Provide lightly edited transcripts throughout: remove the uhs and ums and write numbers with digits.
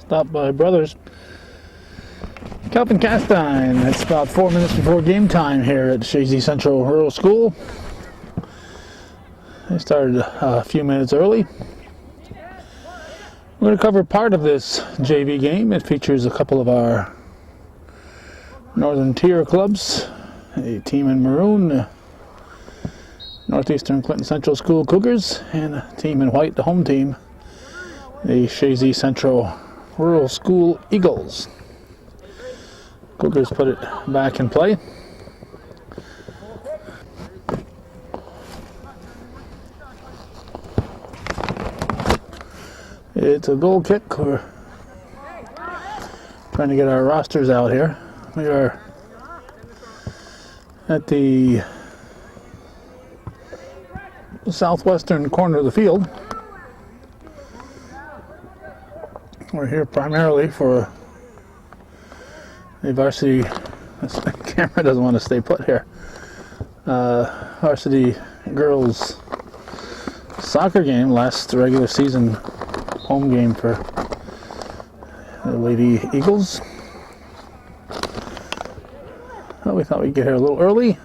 Stopped by brothers Calvin Castine. It's about 4 minutes before game time here at Chazy Central Rural School. They started a few minutes early. We're going to cover part of this JV game. It features a couple of our Northern Tier clubs, a team in maroon, Northeastern Clinton Central School Cougars, and a team in white, the home team, the Chazy Central Rural School Eagles. Cougars put it back in play. It's a goal kick. We're trying to get our rosters out here. We are at the southwestern corner of the field. We're here primarily for the varsity. This camera doesn't want to stay put here. Varsity girls soccer game, last regular season home game for the Lady Eagles. Well, we thought we'd get here a little early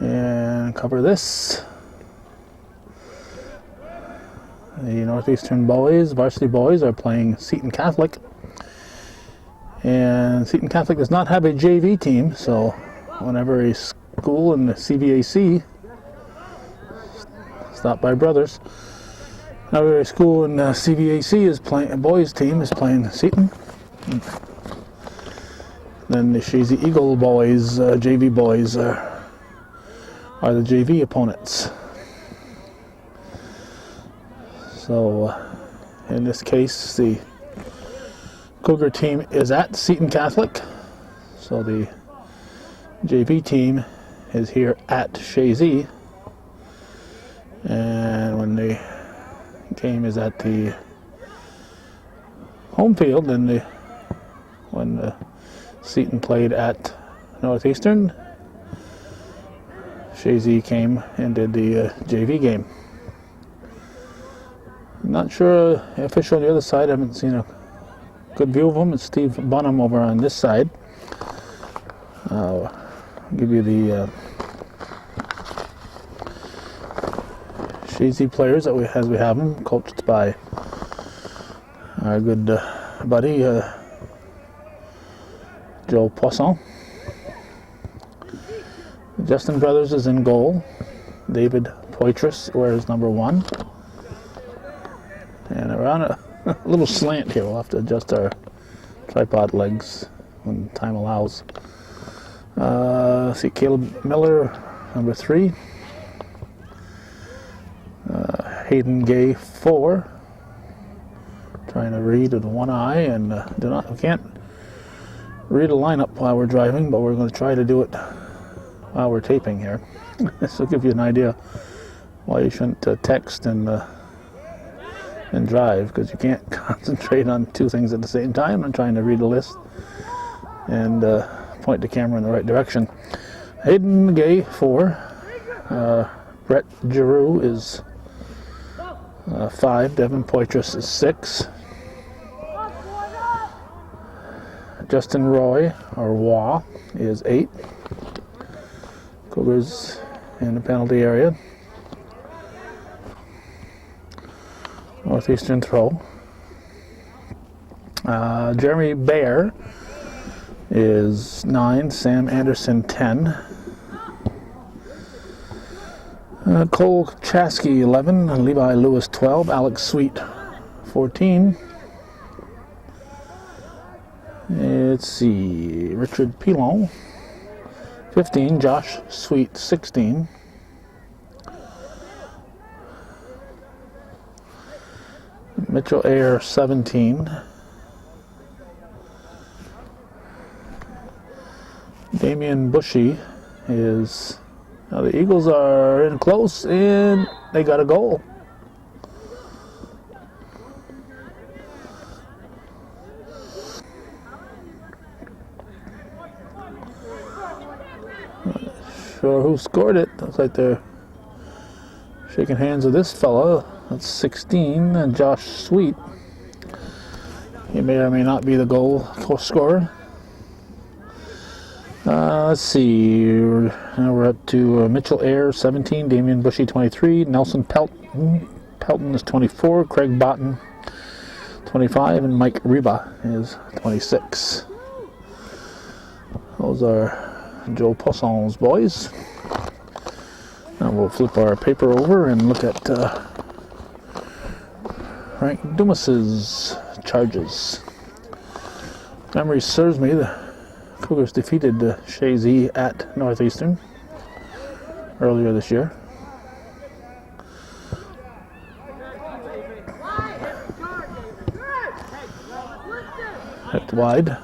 and cover this. The Northeastern boys, varsity boys, are playing Seton Catholic. And Seton Catholic does not have a JV team, so whenever a school in the CVAC, stopped by brothers, whenever a school in the CVAC is playing, a boys team is playing Seton, then the Chazy Eagle boys, JV boys, are the JV opponents. So in this case, the Cougar team is at Seton Catholic, so the JV team is here at Chazy, and when the game is at the home field, then when Seton played at Northeastern, Chazy came and did the JV game. Not sure official on the other side. I haven't seen a good view of him. It's Steve Bunham over on this side. I'll give you the Chazy players that as we have them, coached by our good buddy Joe Poisson. Justin Brothers is in goal. David Poitras wears number 1. And we're on a little slant here. We'll have to adjust our tripod legs when time allows. See Caleb Miller, number 3. Hayden Gay, 4. Trying to read with one eye, and we can't read a lineup while we're driving, but we're going to try to do it while we're taping here. This will give you an idea why you shouldn't text and drive, because you can't concentrate on 2 things at the same time. I'm trying to read a list and point the camera in the right direction. Hayden Gay, 4. Brett Giroux is 5. Devin Poitras is 6. Justin Roy, or Wah, is 8. Cougars in the penalty area. Northeastern throw. Jeremy Baer is 9. Sam Anderson, 10. Cole Chazy, 11. Levi Lewis, 12. Alex Sweet, 14. Let's see. Richard Pilon, 15. Josh Sweet, 16. Mitchell Ayer, 17. Damian Bushy is... Now the Eagles are in close, and they got a goal. Not sure who scored it. Looks like they're shaking hands with this fella. That's 16, and Josh Sweet. He may or may not be the goal scorer. Let's see. Now we're up to Mitchell Ayre, 17. Damian Bushy, 23. Nelson Pelton is 24. Craig Botten, 25. And Mike Reba is 26. Those are Joe Poisson's boys. Now we'll flip our paper over and look at Frank Dumas's charges. If memory serves me, the Cougars defeated Chazy at Northeastern earlier this year. Hit wide.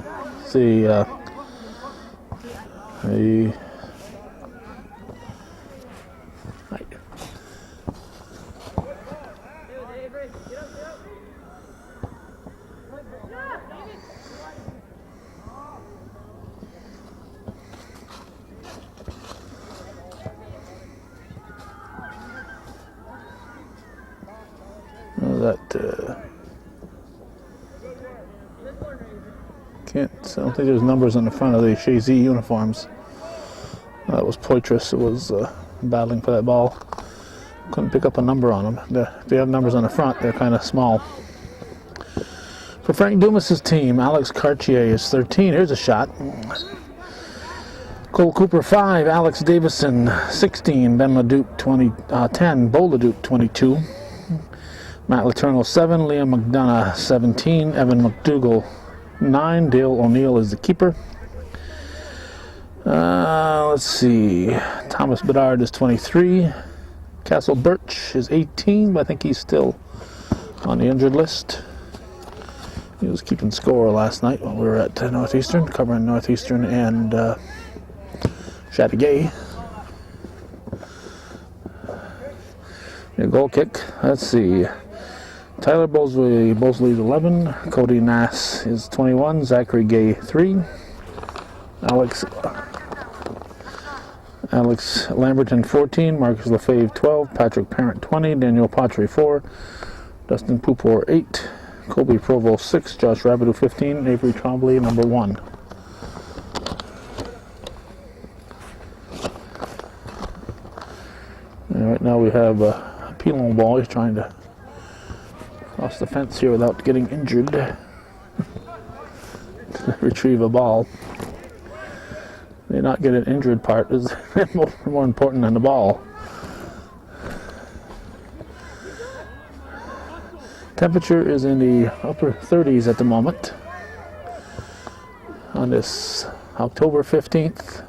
See the I don't think there's numbers on the front of the Chazy uniforms. That was Poitras who was battling for that ball. Couldn't pick up a number on them. If they have numbers on the front, they're kind of small. For Frank Dumas's team, Alex Cartier is 13. Here's a shot. Cole Cooper, 5. Alex Davison, 16. Ben LeDuc, 10. Bo LeDuc, 22. Matt Letourneau, 7. Liam McDonough, 17. Evan McDougall, 9. Dale O'Neill is the keeper. Let's see. Thomas Bedard is 23. Castle Birch is 18, but I think he's still on the injured list. He was keeping score last night when we were at Northeastern, covering Northeastern and Chateauguay. A goal kick. Let's see. Tyler Bosley's 11. Cody Nass is 21. Zachary Gay, 3. Alex Lamberton, 14. Marcus Lefebvre, 12. Patrick Parent, 20. Daniel Patry, 4. Dustin Pupor, 8. Kobe Provost, 6. Josh Rabideau, 15. Avery Trombley, number 1. And right now we have Pilon boys trying to cross the fence here without getting injured. Retrieve a ball. The not getting injured part is more important than the ball. Temperature is in the upper 30s at the moment on this October 15th,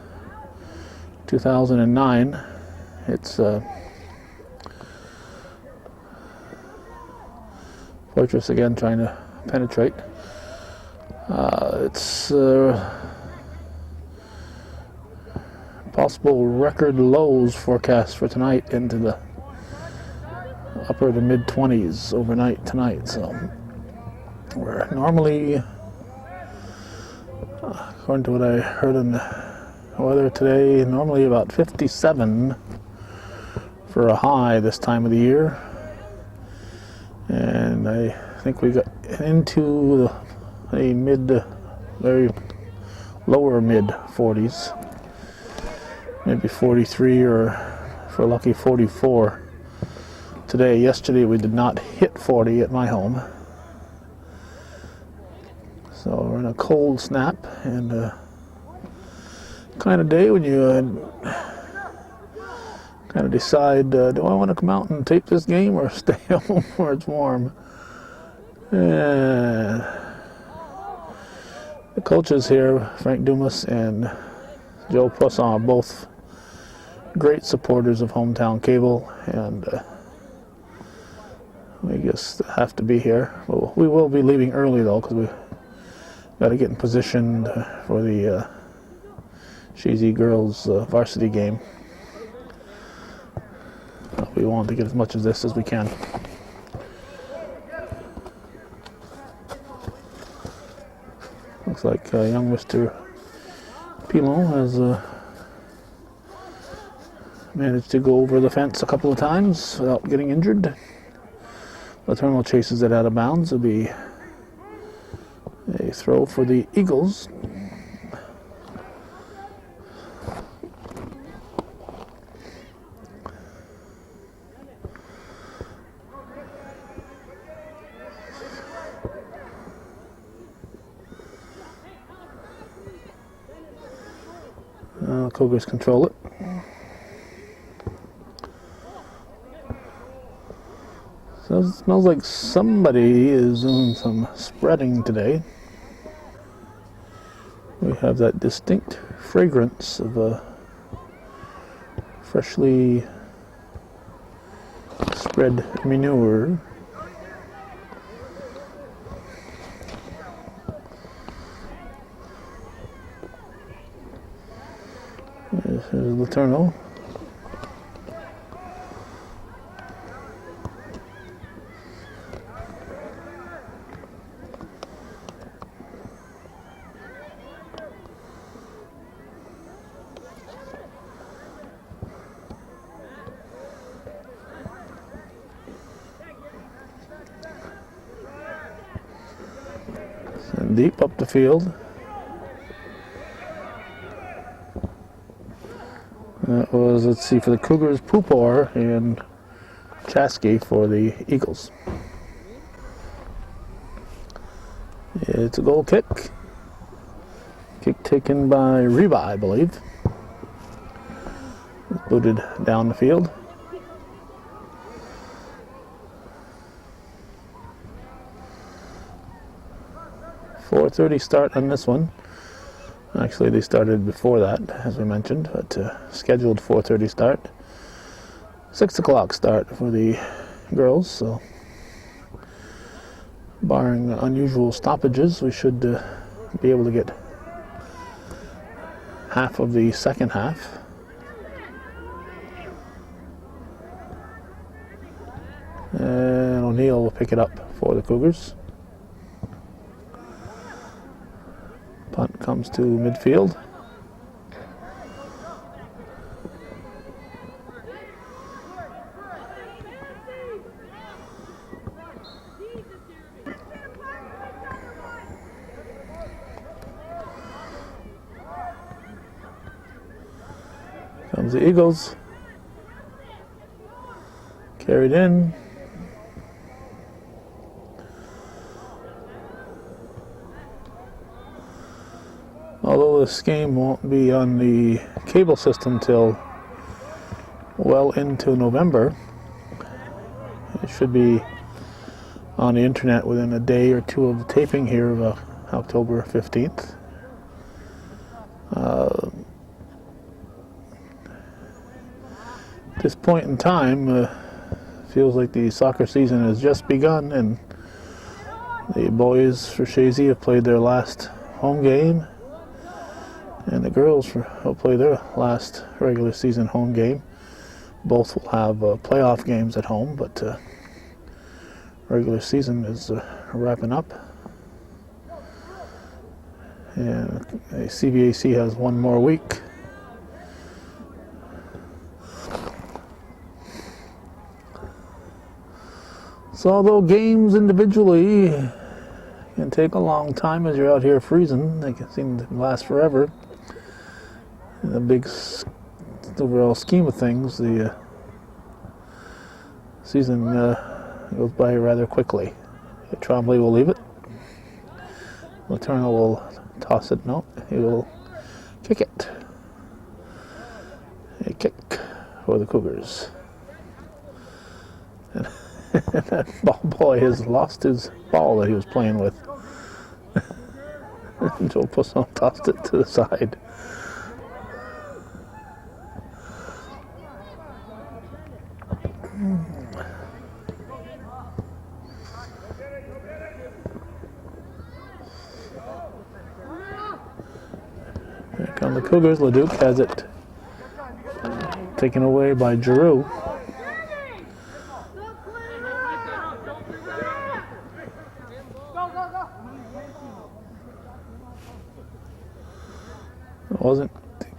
2009. It's Fortress again trying to penetrate. It's possible record lows forecast for tonight into the upper to mid 20s overnight tonight. So we're normally, according to what I heard in the weather today, normally about 57 for a high this time of the year. And I think we got into the very lower mid 40s. Maybe 43 or, if we're lucky, 44 today. Yesterday we did not hit 40 at my home. So we're in a cold snap and kind of day when you kind of decide, do I want to come out and tape this game or stay home where it's warm? The coaches here, Frank Dumas and Joe Poisson, are both great supporters of hometown cable, and we just have to be here. Well, we will be leaving early though, because we got to get in position for the Chazy girls varsity game. We want to get as much of this as we can. Looks like young Mr. Pilon has managed to go over the fence a couple of times without getting injured. Letourneau chases it out of bounds. It'll be A throw for the Eagles. Cougars control it. So it smells like somebody is doing some spreading today. We have that distinct fragrance of a freshly spread manure. Here's Letourneau. And deep up the field. That was, let's see, for the Cougars, Pupor, and Chazy for the Eagles. It's a goal kick. Kick taken by Reba, I believe. Booted down the field. .4:30 start on this one. Actually, they started before that, as we mentioned, but scheduled 4:30 start. 6 o'clock start for the girls, so barring unusual stoppages, we should be able to get half of the second half. And O'Neill will pick it up for the Cougars. Punt comes to midfield. Comes the Eagles. Carried in. Although this game won't be on the cable system till well into November, it should be on the internet within a day or two of the taping here of October 15th. At this point in time, feels like the soccer season has just begun, and the boys for Chazy have played their last home game, and the girls will play their last regular season home game. Both will have playoff games at home, but regular season is wrapping up. And the CVAC has one more week. So although games individually can take a long time as you're out here freezing, they can seem to last forever. In the big overall scheme of things, the season goes by rather quickly. Trombley will leave it. Letourneau will toss it. No, he will kick it. A kick for the Cougars. And that ball boy has lost his ball that he was playing with. Joe Poisson tossed it to the side. Here come the Cougars. Leduc has it taken away by Giroux. It wasn't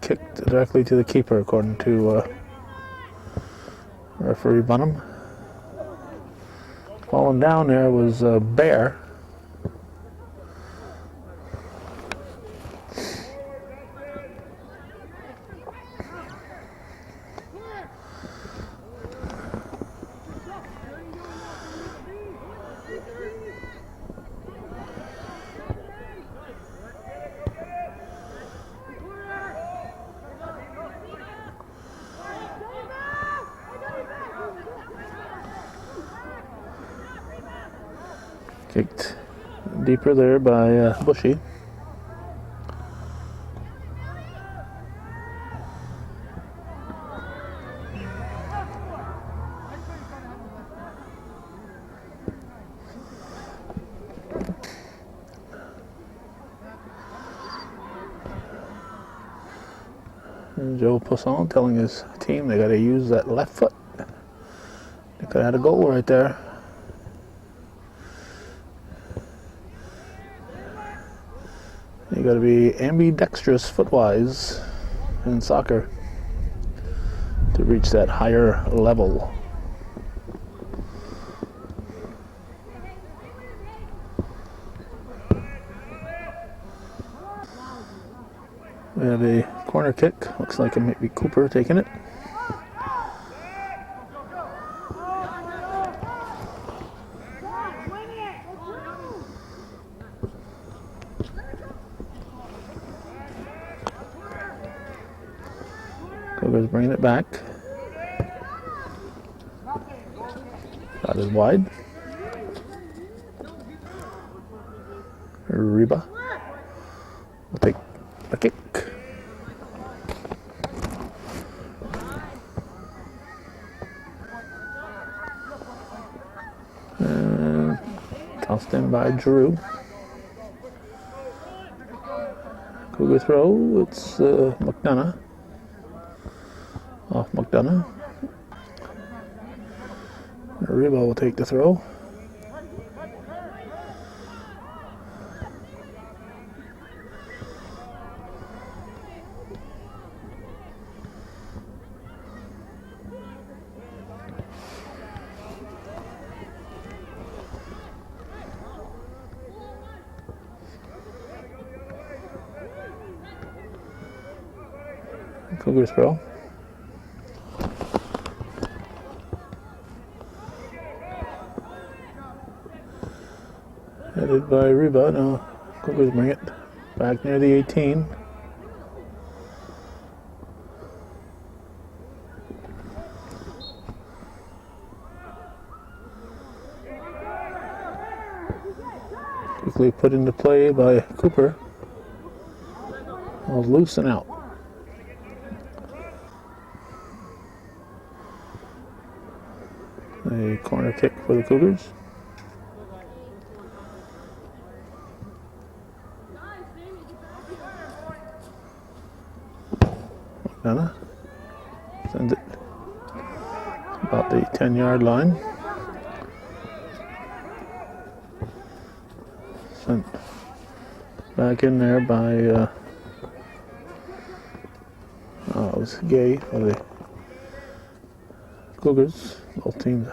kicked directly to the keeper, according to referee Bunham. Falling down there was Bear. Kicked deeper there by Bushy. And Joe Poisson telling his team they got to use that left foot. They could have had a goal right there. You got to be ambidextrous footwise in soccer to reach that higher level. We have a corner kick. Looks like it might be Cooper taking it. Cougars bringing it back. That is wide. Reba will take a kick. And tossed in by Drew. Cougar throw, it's McDonough. Off McDonough. Reba will take the throw. Cougar throw. Headed by Reba. Now Cougars bring it back near the 18. Quickly put into play by Cooper. Was loose and out. A corner kick for the Cougars. McDonough sends it about the 10-yard line. Sent back in there by it was Gay for the Cougars. Both teams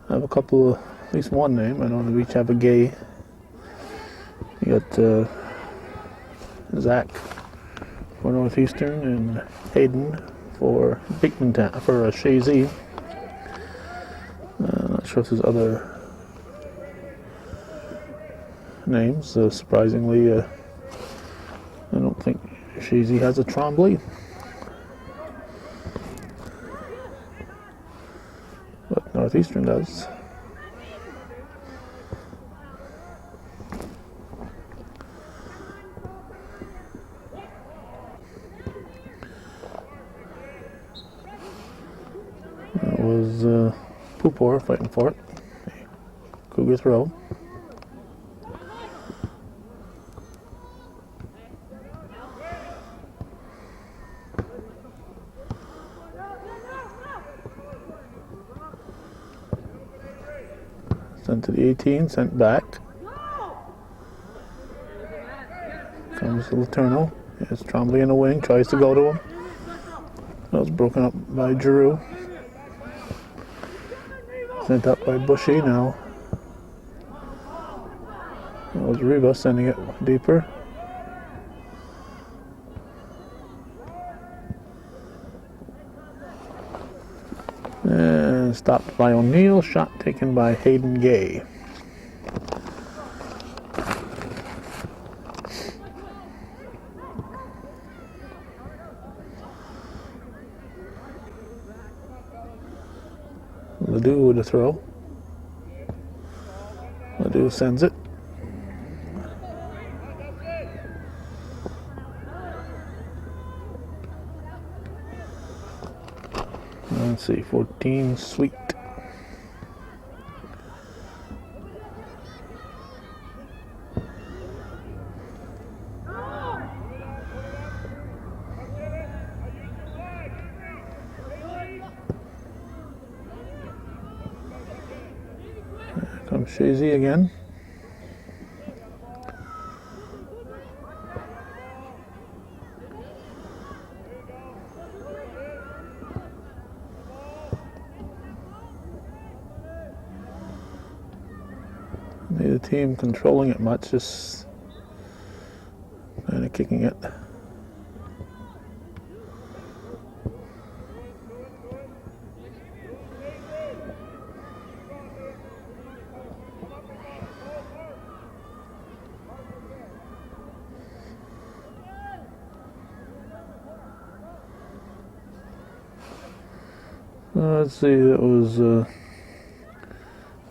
have a couple of, at least one name. I know they each have a Gay. You got Zach for Northeastern and Hayden for Beekman for Chazy. Not sure if there's other names. Surprisingly, I don't think Chazy has a Trombley. But Northeastern does. That was Pupor fighting for it. Cougar throw. Sent to the 18, sent back. Comes Letourneau. There's Trombley in the wing, tries to go to him. That was broken up by Giroux. Sent up by Bushy now. That was Reba sending it deeper. And stopped by O'Neill, shot taken by Hayden Gay. Ledoux with a throw. do, sends it. Let's see, 14, Sweet. Here comes Chazy again. Neither team controlling it much, just kind of kicking it. Let's see, that was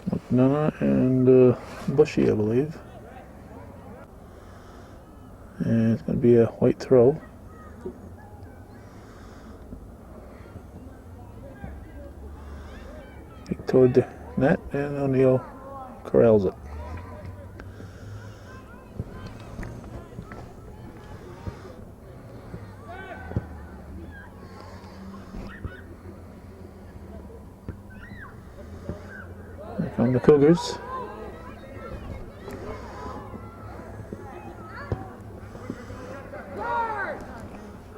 McDonough and Bushy, I believe. And it's going to be a white throw. Kick toward the net, and O'Neill corrals it. Here come the Cougars.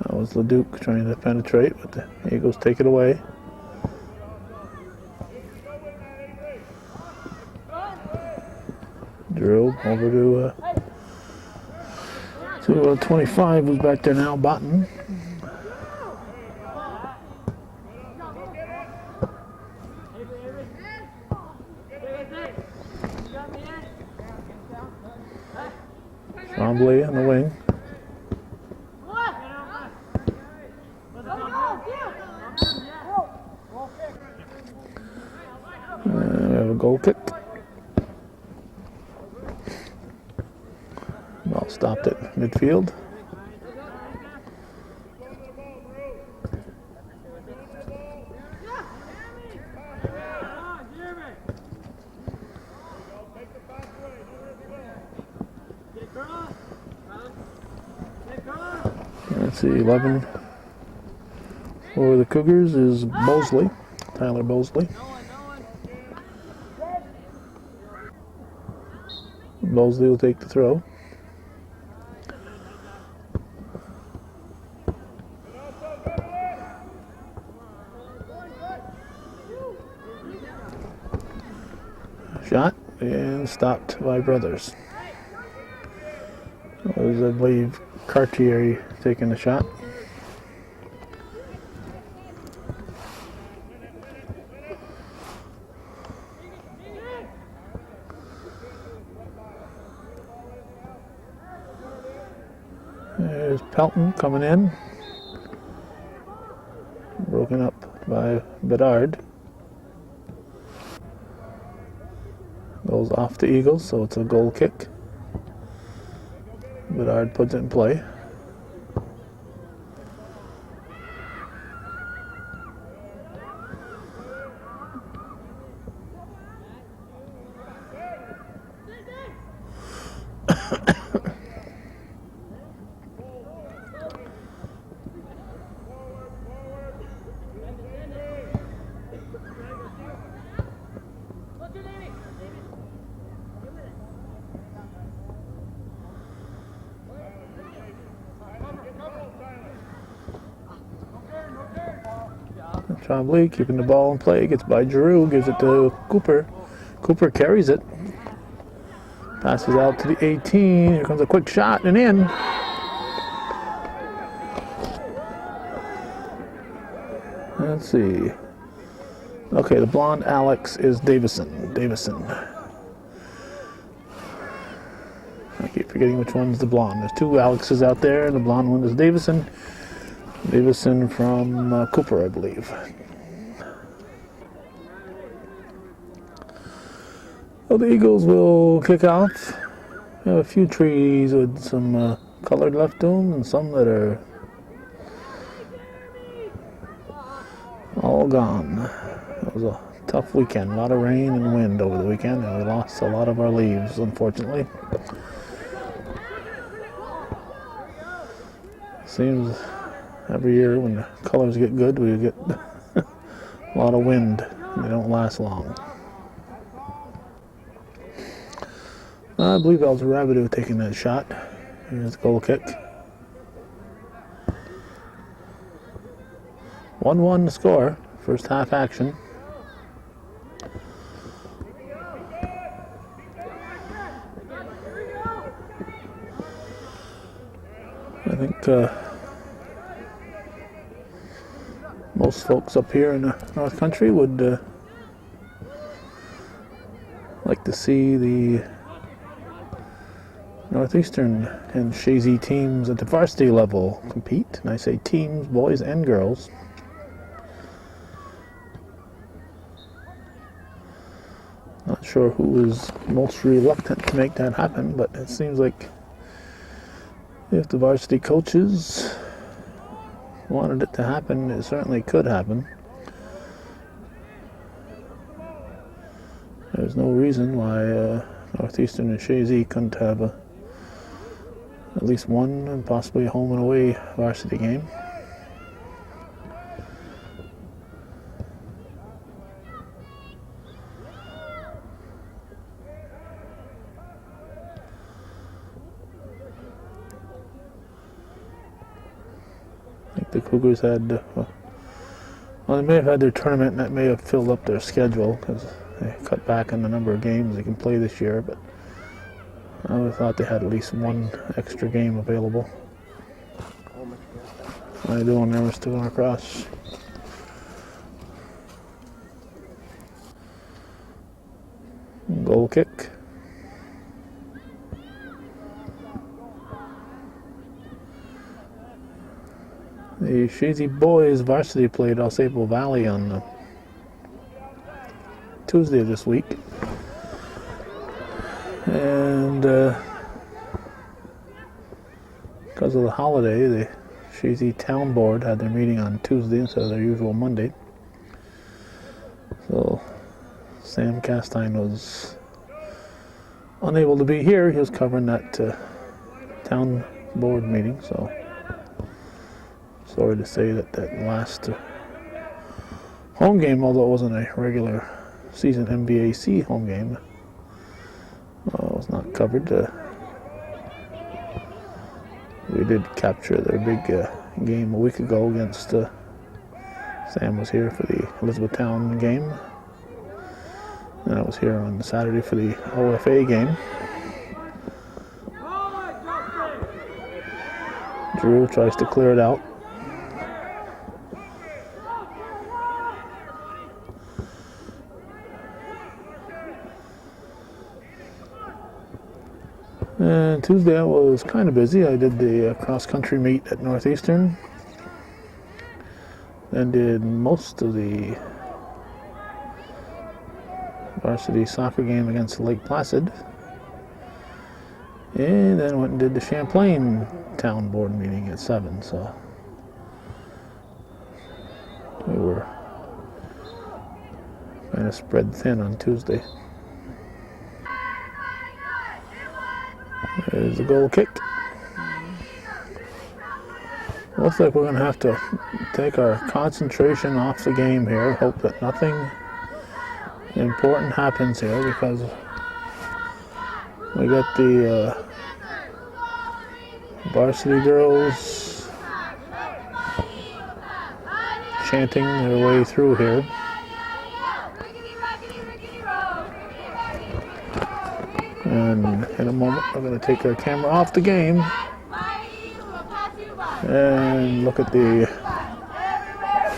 That was LeDuc trying to penetrate, but the Eagles take it away. Drilled over to 25, who's back there now, Botten. Trombley on the wing. We have a goal kick. Ball stopped at midfield. Let's see, 11 for the Cougars is Mosley, Tyler Mosley. Mosley will take the throw. Shot and stopped by Brothers. It was, I believe, Cartier taking the shot. There's Pelton coming in. Broken up by Bedard. Goes off the Eagles, so it's a goal kick. Bedard puts it in play. Trombley keeping the ball in play, gets by Giroux, gives it to Cooper. Cooper carries it. Passes out to the 18. Here comes a quick shot and in. Let's see. Okay, the blonde Alex is Davison. I keep forgetting which one's the blonde. There's two Alexes out there. The blonde one is Davison. Davison from Cooper, I believe. Well, the Eagles will kick off. We have a few trees with some colored left to them and some that are all gone. It was a tough weekend. A lot of rain and wind over the weekend, and we lost a lot of our leaves, unfortunately. Seems every year when the colors get good, we get a lot of wind. They don't last long. I believe that was Rabideau taking that shot. Here's the goal kick. 1-1 to score. First half action. I think most folks up here in the North Country would like to see the Northeastern and Chazy teams at the varsity level compete. And I say teams, boys and girls. Not sure who is most reluctant to make that happen, but it seems like if the varsity coaches wanted it to happen, it certainly could happen. There's no reason why Northeastern and Chazy couldn't have at least one and possibly a home and away varsity game. I think the Cougars had, well, they may have had their tournament and that may have filled up their schedule because they cut back on the number of games they can play this year, but I would have thought they had at least one extra game available. How you doing there, Mr. Going across? Goal kick. The Chazy boys varsity played Osable Valley on Tuesday this week. And because of the holiday, the Chazy Town Board had their meeting on Tuesday instead of their usual Monday. So Sam Castine was unable to be here. He was covering that town board meeting. So sorry to say that last home game, although it wasn't a regular season MVAC home game, was not covered. We did capture their big game a week ago against Sam was here for the Elizabethtown game, and I was here on Saturday for the OFA game. Drew tries to clear it out. And Tuesday I was kind of busy. I did the cross-country meet at Northeastern. Then did most of the varsity soccer game against Lake Placid. And then went and did the Champlain Town Board meeting at 7. So we were kind of spread thin on Tuesday. There's the goal kick. Looks like we're going to have to take our concentration off the game here. Hope that nothing important happens here because we got the varsity girls chanting their way through here. And in a moment, we're going to take our camera off the game and look at the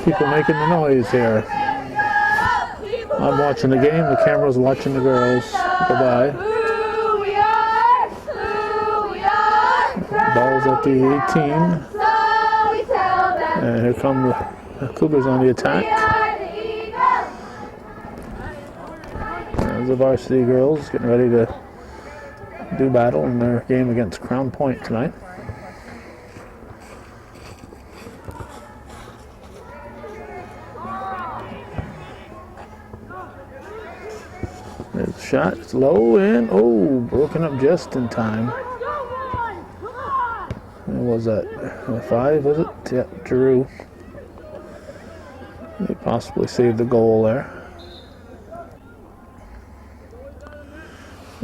people making the noise here. I'm watching the game, the camera's watching the girls go by. Ball's at the 18. And here come the Cougars on the attack. As the varsity girls getting ready to do battle in their game against Crown Point tonight. There's a shot, it's low and broken up just in time. What was that? 5, was it? Yeah, Drew. They possibly saved the goal there.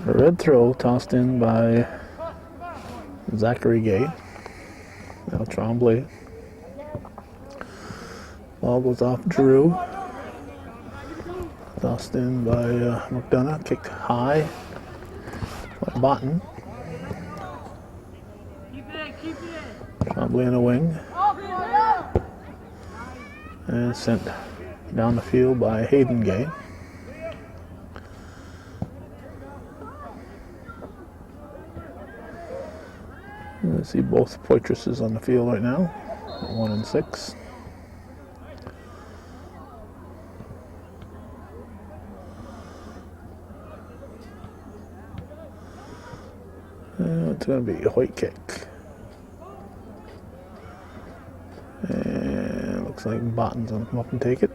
A red throw tossed in by Zachary Gay. Now Tremblay. Ball goes off Drew. Tossed in by McDonough. Kicked high by Botten. Tremblay in the wing. And sent down the field by Hayden Gay. You see both Poitresses on the field right now, 1 and 6. It's going to be a white kick. And looks like Botten's going to come up and take it.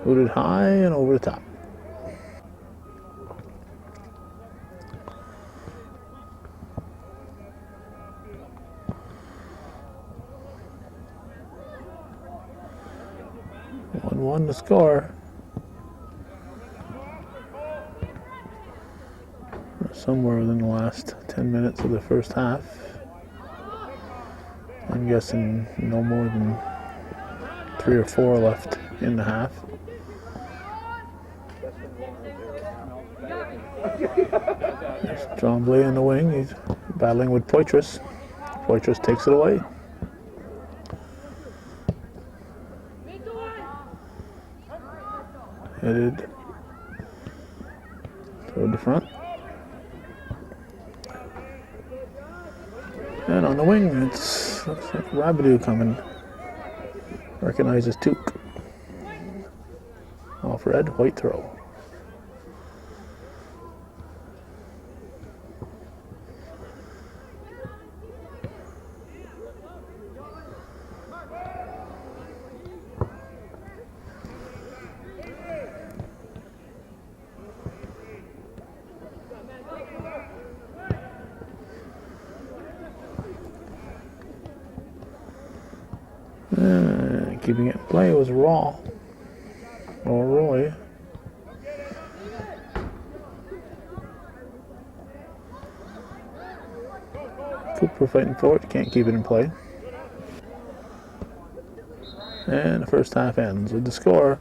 Booted high and over the top. One to score. Somewhere within the last 10 minutes of the first half. I'm guessing no more than 3 or 4 left in the half. There's Tremblay in the wing. He's battling with Poitras. Poitras takes it away. Headed toward the front. And on the wing, looks like Rabideau coming. Recognizes Took. Off red, white throw. Keeping it in play was Raw, or Roy. Cooper fighting for it, can't keep it in play. And the first half ends with the score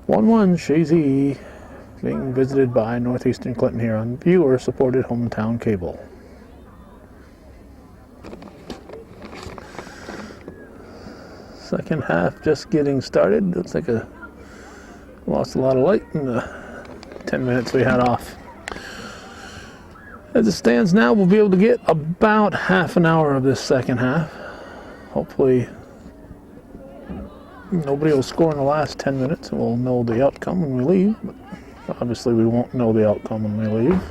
1-1 Chazy, being visited by Northeastern Clinton here on viewer-supported hometown cable. Second half just getting started. Looks like lost a lot of light in the 10 minutes we had off. As it stands now, we'll be able to get about half an hour of this second half. Hopefully nobody will score in the last 10 minutes and we'll know the outcome when we leave. But obviously we won't know the outcome when we leave.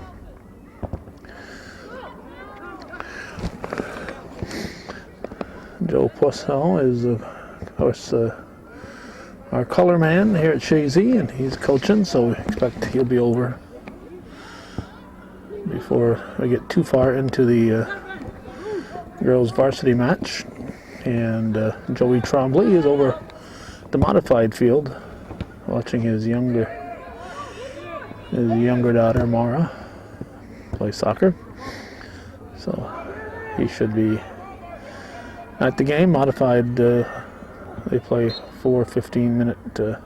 Joe Poisson is of course our color man here at Chazy, and he's coaching, so we expect he'll be over before we get too far into the girls varsity match. And Joey Tremblay is over the modified field watching his younger daughter Mara play soccer, so he should be at the game. Modified, they play 4 15-minute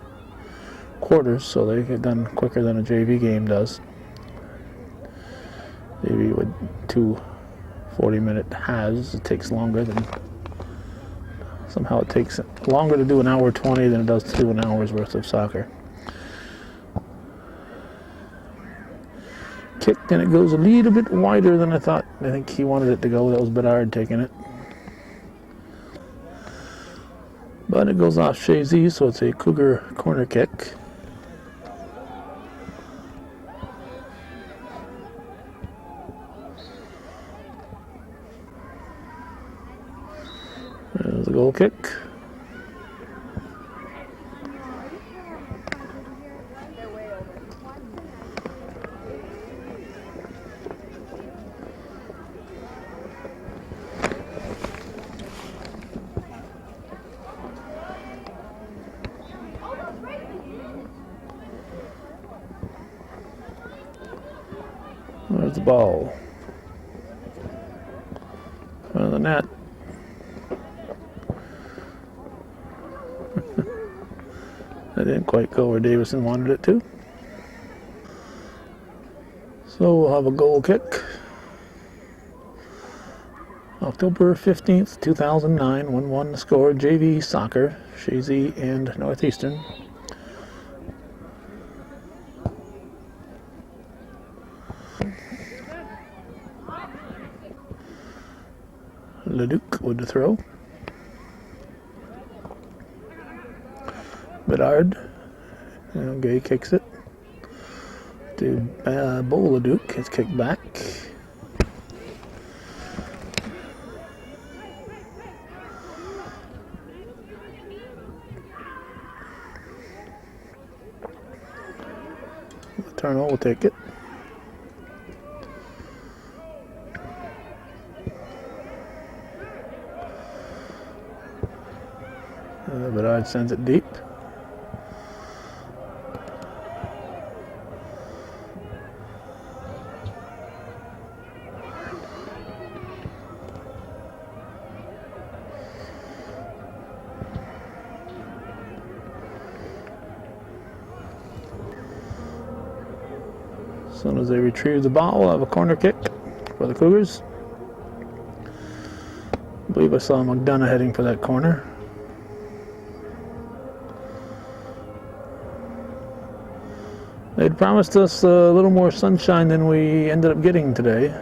quarters, so they get done quicker than a JV game does. JV with 2 40-minute halves, it takes longer than, somehow it takes longer to do an hour 20 than it does to do an hour's worth of soccer. kicked and it goes a little bit wider than I thought. I think he wanted it to go. That was Bedard taking it. But it goes off Chazy, so it's a Cougar corner kick. There's a goal kick. There's the ball. Front of the net. That didn't quite go where Davison wanted it to. So we'll have a goal kick. October 15th, 2009, 1-1 score, JV soccer, Chazy and Northeastern. Leduc with the throw. Bedard. Gay kicks it to Bo Leduc. It's kicked back. Turno will take it. Bedard sends it deep. As soon as they retrieve the ball, we'll have a corner kick for the Cougars. I believe I saw McDonough heading for that corner. They'd promised us a little more sunshine than we ended up getting today.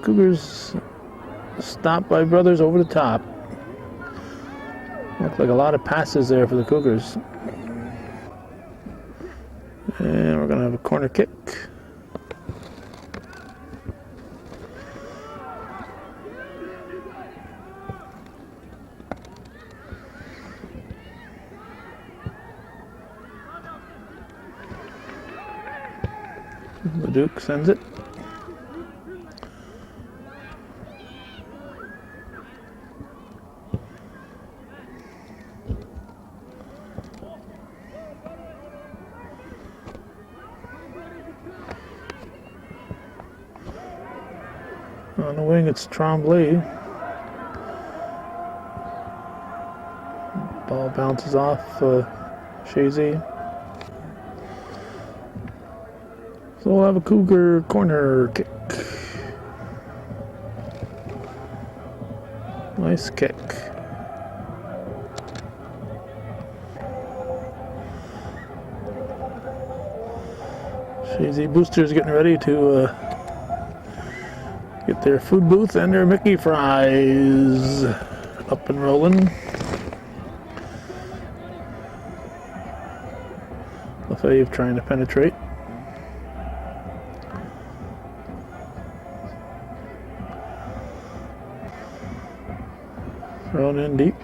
Cougars stopped by Brothers over the top. Looked like a lot of passes there for the Cougars. And we're going to have a corner kick. The Duke sends it. On the wing, it's Tremblay. Ball bounces off Chazy. So we'll have a Cougar corner kick. Nice kick. Chazy boosters getting ready to get their food booth and their Mickey fries up and rolling. Lefebvre trying to penetrate. Thrown in deep.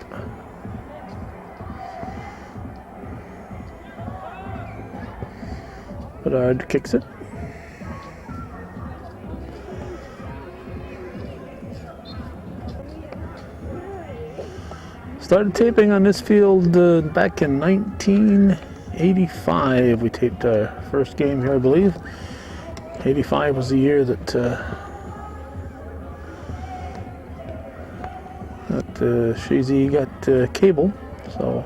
Bedard kicks it. Started taping on this field back in 1985. We taped our first game here, I believe. 85 was the year that Chazy got cable, so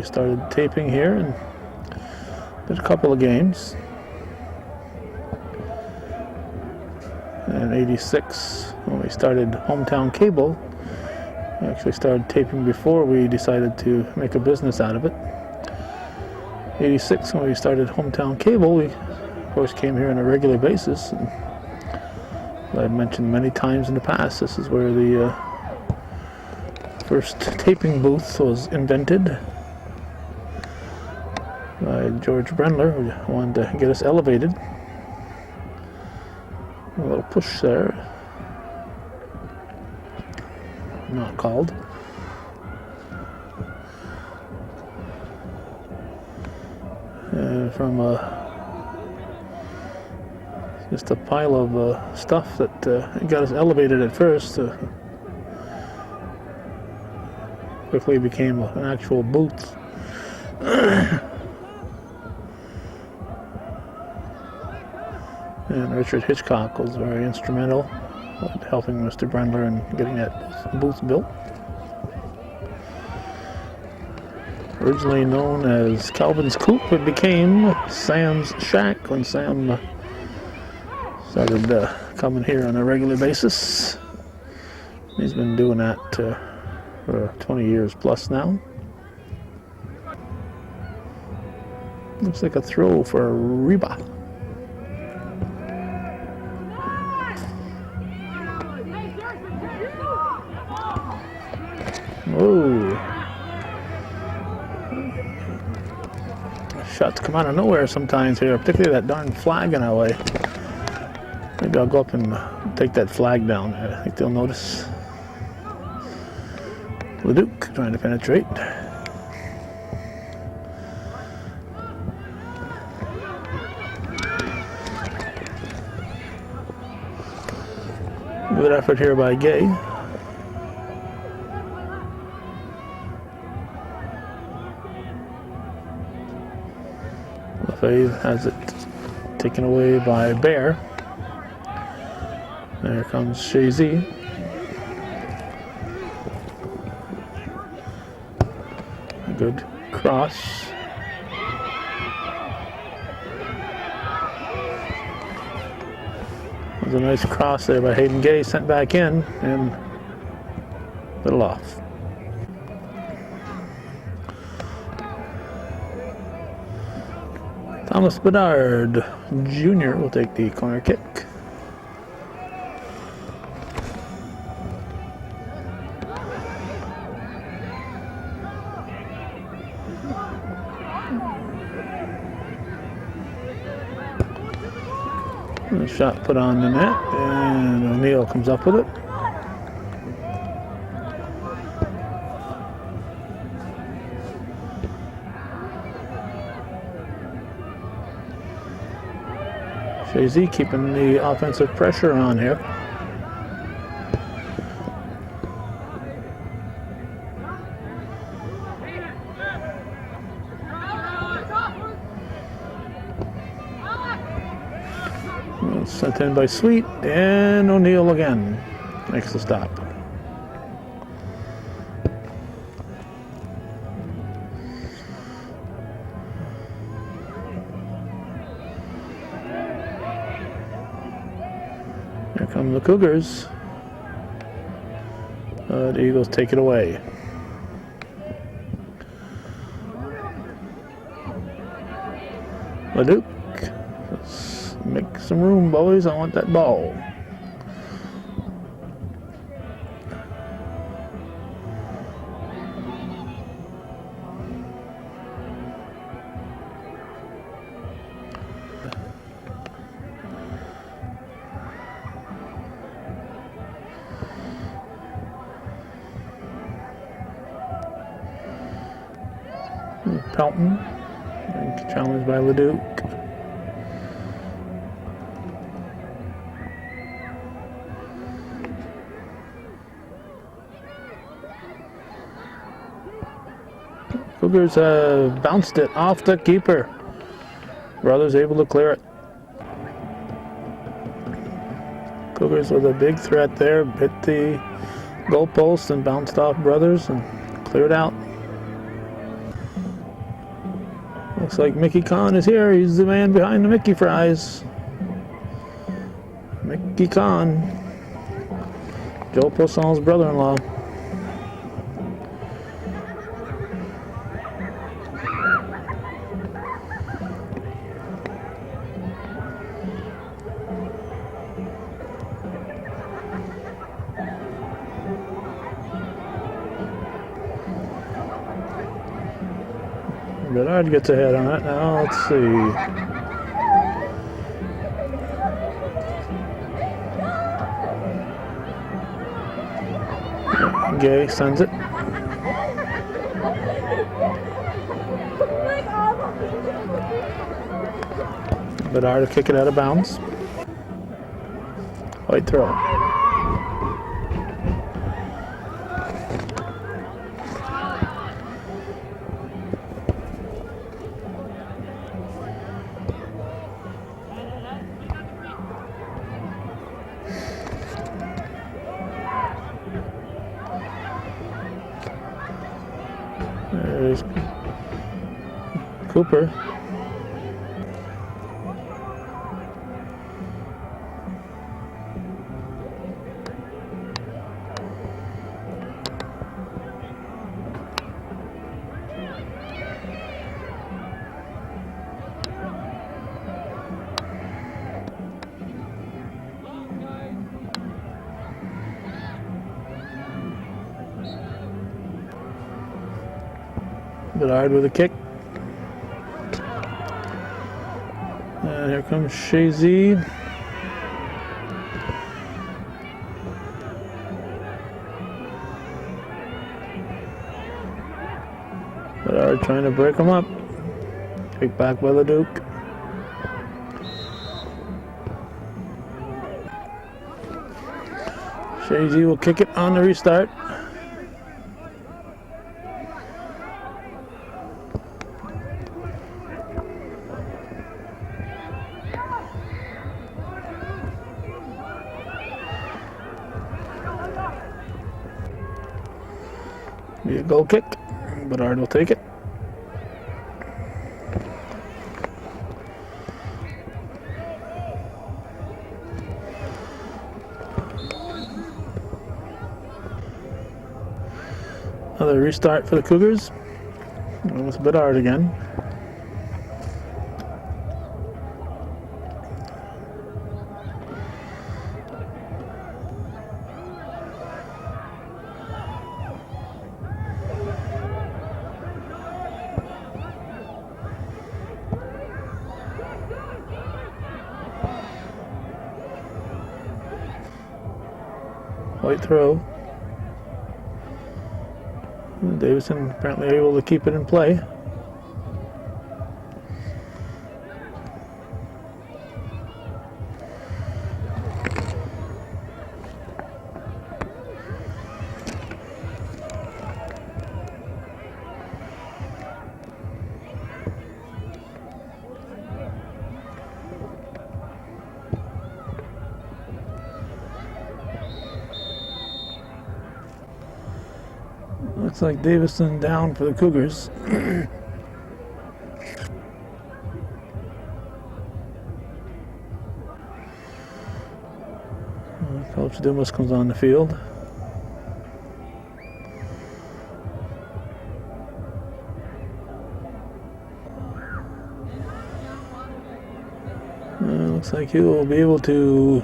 started taping here and did a couple of games. And 86, when we started Hometown Cable, we actually started taping before we decided to make a business out of it. 86, when we started Hometown Cable, we of course came here on a regular basis. And as I've mentioned many times in the past, this is where the first taping booth was invented by George Brendler, who wanted to get us elevated. A little push there. Not called. And from just a pile of stuff that got us elevated at first, quickly became an actual booth. And Richard Hitchcock was very instrumental in helping Mr. Brendler in getting that booth built. Originally known as Calvin's Coop, it became Sam's Shack when Sam started coming here on a regular basis. He's been doing that for 20 years plus now. Looks like a throw for Reba. Oh, shots come out of nowhere sometimes here, particularly that darn flag in our way. Maybe I'll go up and take that flag down. I think they'll notice. Leduc trying to penetrate. Good effort here by Gay. LaFave has it taken away by Bear. There comes Chazy. A good cross. It was a nice cross there by Hayden Gay, sent back in and a little off. Thomas Bedard Jr. will take the corner kick. A shot put on the net, and O'Neill comes up with it. Chazy keeping the offensive pressure on here. Sent in by Sweet, and O'Neill again makes the stop. Here come the Cougars. The Eagles take it away. Leduc. Make some room, boys. I want that ball. Pelton, challenged by Leduc. Cougars bounced it off the keeper. Brothers able to clear it. Cougars with a big threat there, hit the goalpost and bounced off Brothers and cleared out. Looks like Mickey Kahn is here. He's the man behind the Mickey fries. Mickey Kahn. Joe Poisson's brother-in-law. Bedard gets ahead on it now. Let's see. Gay sends it. Bedard to kick it out of bounds. White throw. There's Cooper. Bedard with a kick. And here comes Chazy. Bedard trying to break him up. Kick back by the Duke. Chazy will kick it on the restart. Be a goal kick. Bedard will take it. Another restart for the Cougars. And with Bedard again. White throw. Davison apparently able to keep it in play. Looks like Davison down for the Cougars. Coach Dumas comes on the field. Looks like he will be able to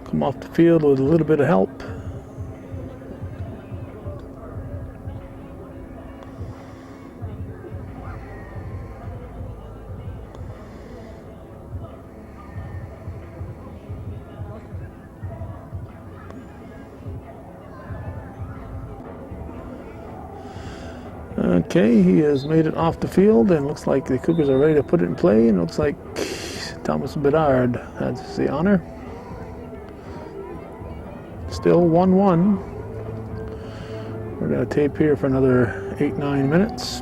come off the field with a little bit of help. Okay, he has made it off the field, and looks like the Cougars are ready to put it in play, and it looks like Thomas Bedard has the honor. Still 1-1. We're going to tape here for another 8-9 minutes.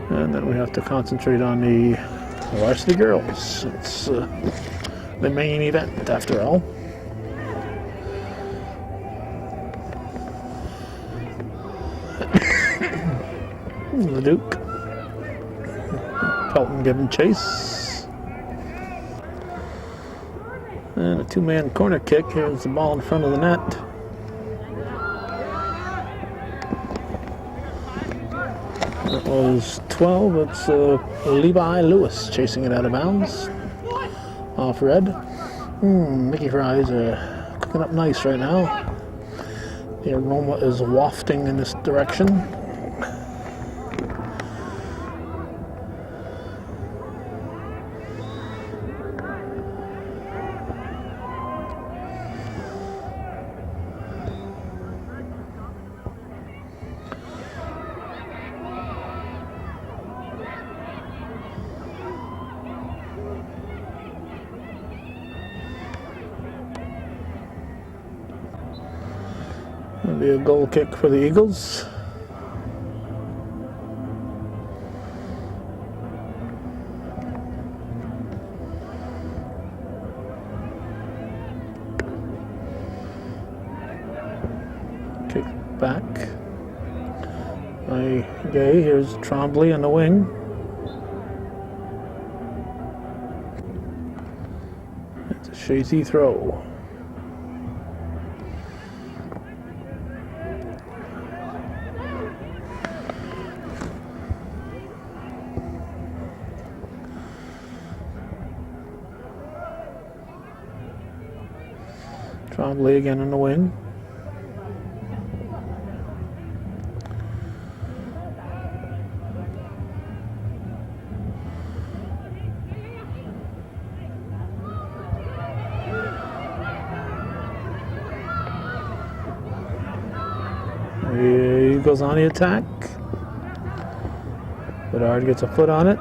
And then we have to concentrate on the varsity girls. It's the main event after all. The Duke. Pelton giving chase. And a two-man corner kick. Here's the ball in front of the net. That was 12. It's Levi Lewis chasing it out of bounds. Off red. Mickey fries are cooking up nice right now. The aroma is wafting in this direction. That'll be a goal kick for the Eagles. Kick back by Gay. Here's Trombley on the wing. It's a Chazy throw. Trombley again on the wing. He goes on the attack. Bedard gets a foot on it.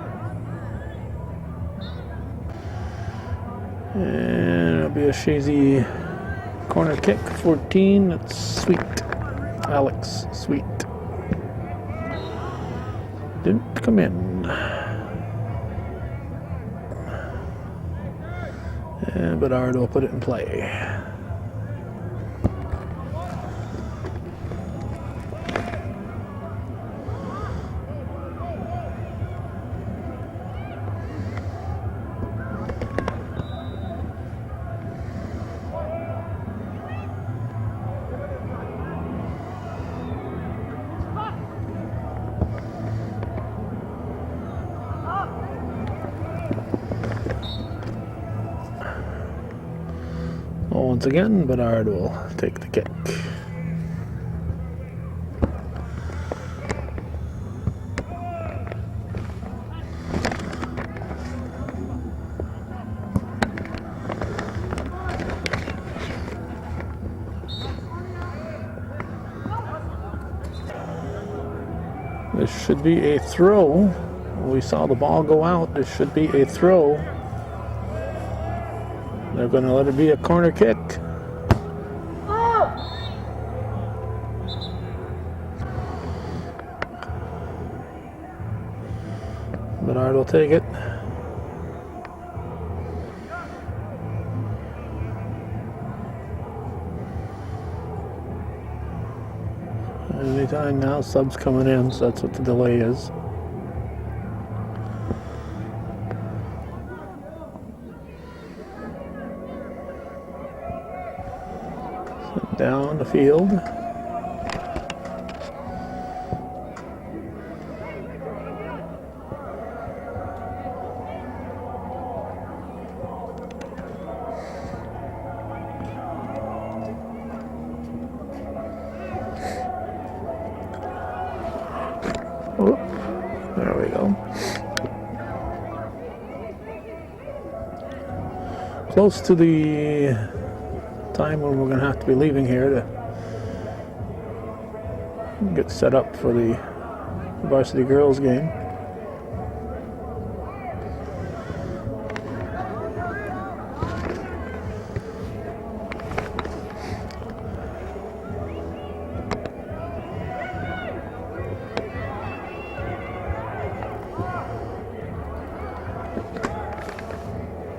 And it'll be a Chazy corner kick, 14. It's Sweet. Alex Sweet. Didn't come in. And Bedard will put it in play. Once again, Bedard will take the kick. This should be a throw. We saw the ball go out. This should be a throw. They're going to let it be a corner kick. Bedard will take it. Anytime now, subs coming in, so that's what the delay is. Down the field. Oh, there we go. Close to the time when we're going to have to be leaving here to get set up for the varsity girls game.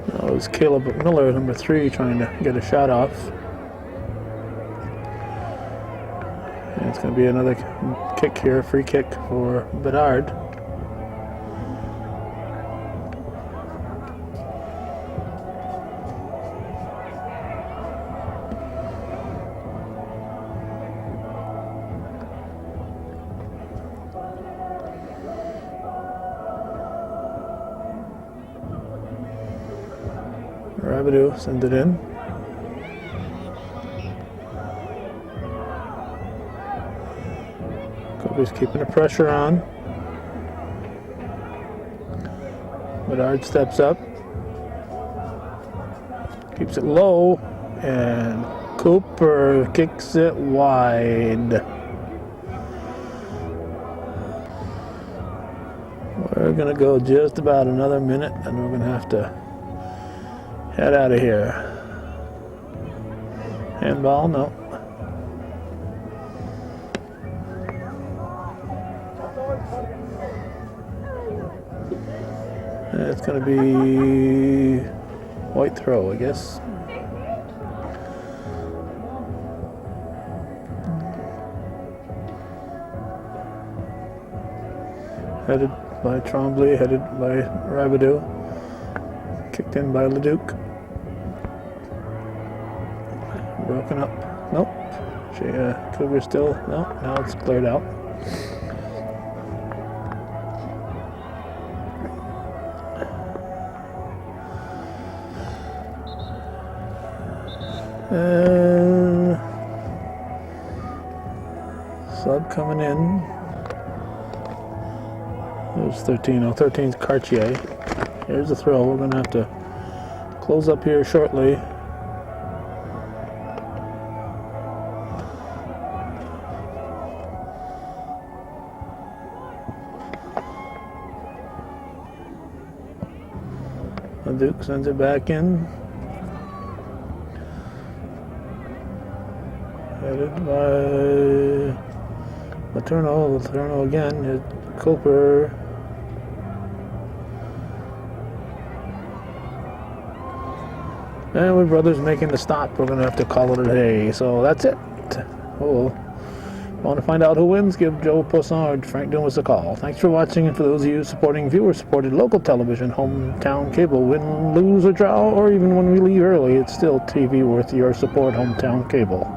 That was Caleb Miller, number 3, trying to get a shot off. It's going to be another kick here, free kick for Bedard. Rabideau sends it in. Cougars keeping the pressure on. Bedard steps up. Keeps it low. And Cooper kicks it wide. We're going to go just about another minute and we're going to have to head out of here. Handball, no. It's going to be white throw, I guess. Headed by Tremblay, headed by Rabideau. Kicked in by Leduc. Broken up. Nope. Cougar still. No, now it's cleared out. Sub coming in. There's 13. Oh, 13's Cartier. Here's the throw. We're going to have to close up here shortly. Duke sends it back in. Headed by Letourneau again. Hit Cooper. And with Brothers making the stop, we're going to have to call it a day. So that's it. We'll want to find out who wins, give Joe Poisson or Frank Dumas a call. Thanks for watching, and for those of you supporting viewer-supported local television, hometown cable, win, lose, or draw, or even when we leave early, it's still TV worth your support, hometown cable.